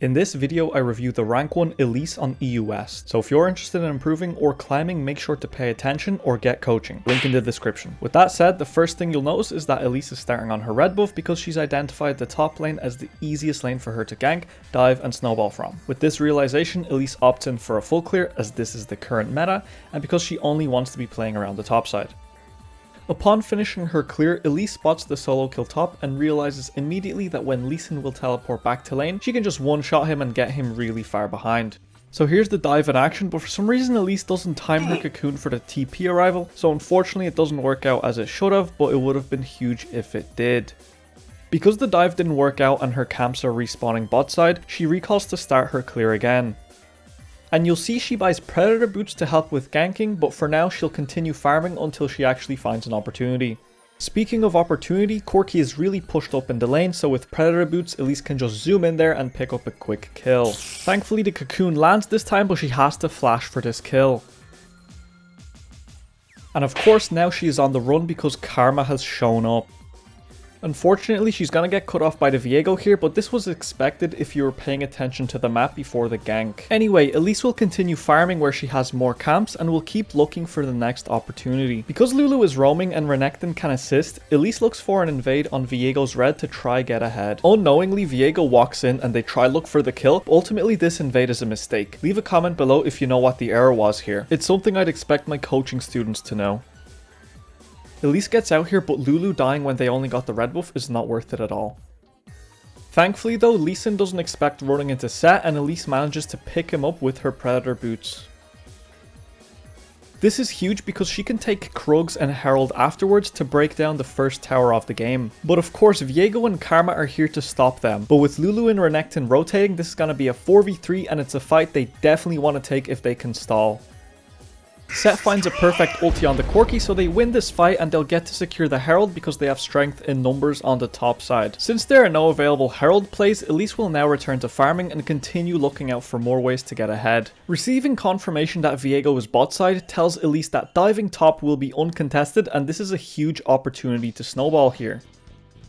In this video, I review the rank 1 Elise on EU West, so if you're interested in improving or climbing, make sure to pay attention or get coaching. Link in the description. With that said, the first thing you'll notice is that Elise is starting on her red buff because she's identified the top lane as the easiest lane for her to gank, dive and snowball from. With this realization, Elise opts in for a full clear as this is the current meta, and because she only wants to be playing around the top side. Upon finishing her clear, Elise spots the solo kill top and realizes immediately that when Lee Sin will teleport back to lane, she can just one-shot him and get him really far behind. So here's the dive in action, but for some reason Elise doesn't time her cocoon for the TP arrival, so unfortunately it doesn't work out as it should have, but it would have been huge if it did. Because the dive didn't work out and her camps are respawning bot side, she recalls to start her clear again. And you'll see she buys Predator boots to help with ganking, but for now she'll continue farming until she actually finds an opportunity. Speaking of opportunity, Corki is really pushed up in the lane, so with Predator boots, Elise can just zoom in there and pick up a quick kill. Thankfully the cocoon lands this time, but she has to flash for this kill. And of course now she is on the run because Karma has shown up. Unfortunately, she's gonna get cut off by the Viego here, but this was expected if you were paying attention to the map before the gank. Anyway, Elise will continue farming where she has more camps and will keep looking for the next opportunity. Because Lulu is roaming and Renekton can assist, Elise looks for an invade on Viego's red to try get ahead. Unknowingly, Viego walks in and they try look for the kill, but ultimately this invade is a mistake. Leave a comment below if you know what the error was here. It's something I'd expect my coaching students to know. Elise gets out here, but Lulu dying when they only got the red buff is not worth it at all. Thankfully though, Lee Sin doesn't expect running into set and Elise manages to pick him up with her Predator boots. This is huge because she can take Krugs and Herald afterwards to break down the first tower of the game. But of course Viego and Karma are here to stop them, but with Lulu and Renekton rotating, this is going to be a 4v3 and it's a fight they definitely want to take if they can stall. Set finds a perfect ulti on the Corki, so they win this fight and they'll get to secure the Herald because they have strength in numbers on the top side. Since there are no available Herald plays, Elise will now return to farming and continue looking out for more ways to get ahead. Receiving confirmation that Viego is bot side tells Elise that diving top will be uncontested and this is a huge opportunity to snowball here.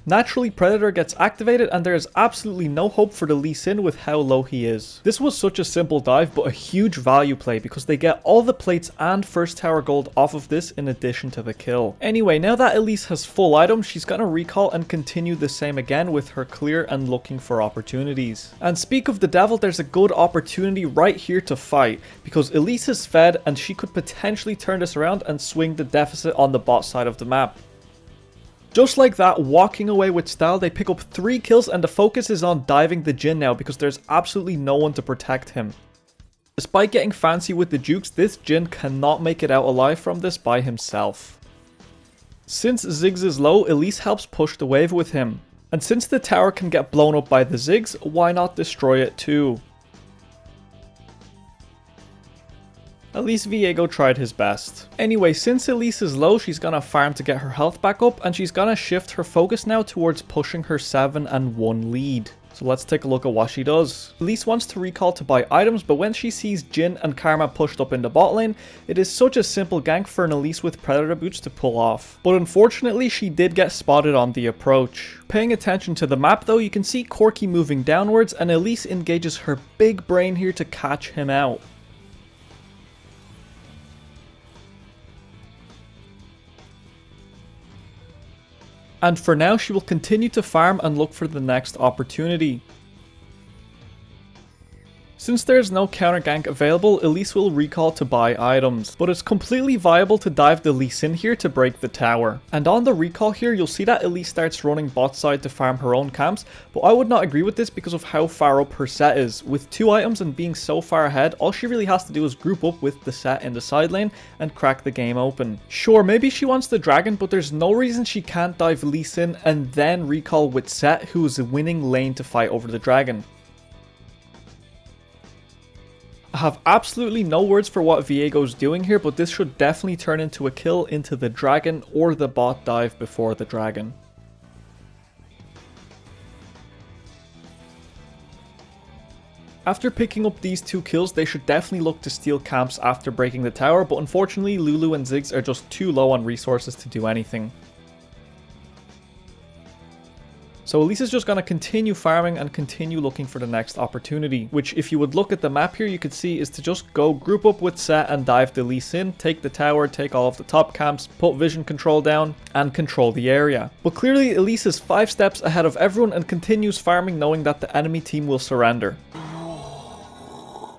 Naturally, Predator gets activated and there is absolutely no hope for the Lee Sin with how low he is. This was such a simple dive but a huge value play because they get all the plates and first tower gold off of this in addition to the kill. Anyway, now that Elise has full items, she's gonna recall and continue the same again with her clear and looking for opportunities. And speak of the devil, there's a good opportunity right here to fight because Elise is fed and she could potentially turn this around and swing the deficit on the bot side of the map. Just like that, walking away with style, they pick up 3 kills and the focus is on diving the Jhin now because there's absolutely no one to protect him. Despite getting fancy with the jukes, this Jhin cannot make it out alive from this by himself. Since Ziggs is low, Elise helps push the wave with him. And since the tower can get blown up by the Ziggs, why not destroy it too? At least Viego tried his best. Anyway, since Elise is low, she's gonna farm to get her health back up and she's gonna shift her focus now towards pushing her 7-1 lead. So let's take a look at what she does. Elise wants to recall to buy items, but when she sees Jhin and Karma pushed up in the bot lane, it is such a simple gank for an Elise with Predator boots to pull off. But unfortunately, she did get spotted on the approach. Paying attention to the map though, you can see Corki moving downwards and Elise engages her big brain here to catch him out. And for now, she will continue to farm and look for the next opportunity. Since there is no counter gank available, Elise will recall to buy items, but it's completely viable to dive the Lee Sin here to break the tower. And on the recall here, you'll see that Elise starts running bot side to farm her own camps, but I would not agree with this because of how far up her set is. With 2 items and being so far ahead, all she really has to do is group up with the set in the side lane and crack the game open. Sure, maybe she wants the dragon, but there's no reason she can't dive Lee Sin and then recall with Set, who is a winning lane to fight over the dragon. I have absolutely no words for what Viego's doing here, but this should definitely turn into a kill into the dragon or the bot dive before the dragon. After picking up these 2 kills, they should definitely look to steal camps after breaking the tower, but unfortunately Lulu and Ziggs are just too low on resources to do anything. So Elise is just going to continue farming and continue looking for the next opportunity, which if you would look at the map here, you could see is to just go group up with Set and dive the Elise in, take the tower, take all of the top camps, put vision control down, and control the area. But clearly Elise is 5 steps ahead of everyone and continues farming knowing that the enemy team will surrender.